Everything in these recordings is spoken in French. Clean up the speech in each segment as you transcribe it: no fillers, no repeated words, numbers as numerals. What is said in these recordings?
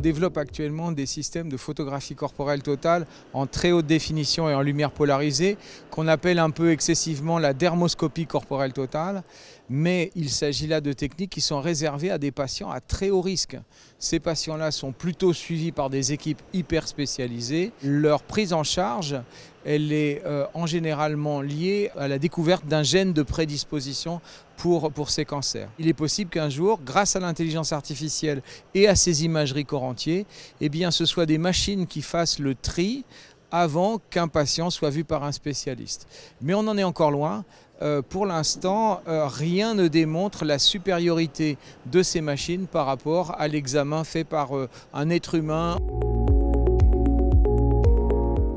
développe actuellement des systèmes de photographie corporelle totale en très haute définition et en lumière polarisée, qu'on appelle un peu excessivement la dermoscopie corporelle totale. Mais il s'agit là de techniques qui sont réservées à des patients à très haut risque. Ces patients-là sont plutôt suivis par des équipes hyper spécialisées. Leur prise en charge, elle est en généralement liée à la découverte d'un gène de prédisposition pour ces cancers. Il est possible qu'un jour, grâce à l'intelligence artificielle et à ces imageries corps entier, eh bien, ce soit des machines qui fassent le tri avant qu'un patient soit vu par un spécialiste. Mais on en est encore loin. Pour l'instant, rien ne démontre la supériorité de ces machines par rapport à l'examen fait par un être humain.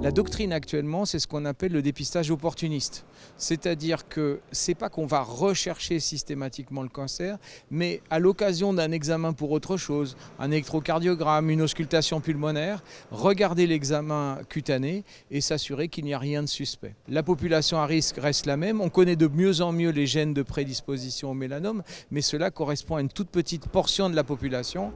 La doctrine actuellement, c'est ce qu'on appelle le dépistage opportuniste. C'est-à-dire que ce n'est pas qu'on va rechercher systématiquement le cancer, mais à l'occasion d'un examen pour autre chose, un électrocardiogramme, une auscultation pulmonaire, regarder l'examen cutané et s'assurer qu'il n'y a rien de suspect. La population à risque reste la même. On connaît de mieux en mieux les gènes de prédisposition au mélanome, mais cela correspond à une toute petite portion de la population.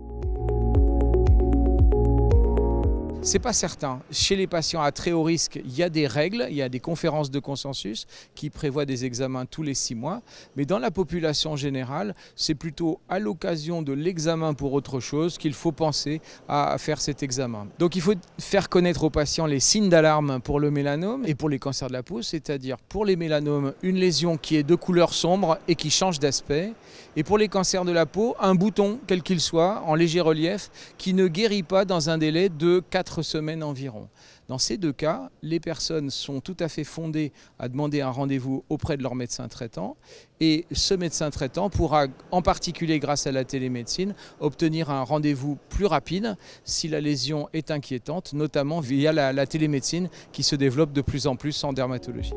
C'est pas certain. Chez les patients à très haut risque, il y a des règles, il y a des conférences de consensus qui prévoient des examens tous les 6 mois. Mais dans la population générale, c'est plutôt à l'occasion de l'examen pour autre chose qu'il faut penser à faire cet examen. Donc il faut faire connaître aux patients les signes d'alarme pour le mélanome et pour les cancers de la peau, c'est-à-dire pour les mélanomes, une lésion qui est de couleur sombre et qui change d'aspect. Et pour les cancers de la peau, un bouton, quel qu'il soit, en léger relief, qui ne guérit pas dans un délai de 4 semaines environ. Dans ces deux cas, les personnes sont tout à fait fondées à demander un rendez-vous auprès de leur médecin traitant et ce médecin traitant pourra, en particulier grâce à la télémédecine, obtenir un rendez-vous plus rapide si la lésion est inquiétante, notamment via la télémédecine qui se développe de plus en plus en dermatologie.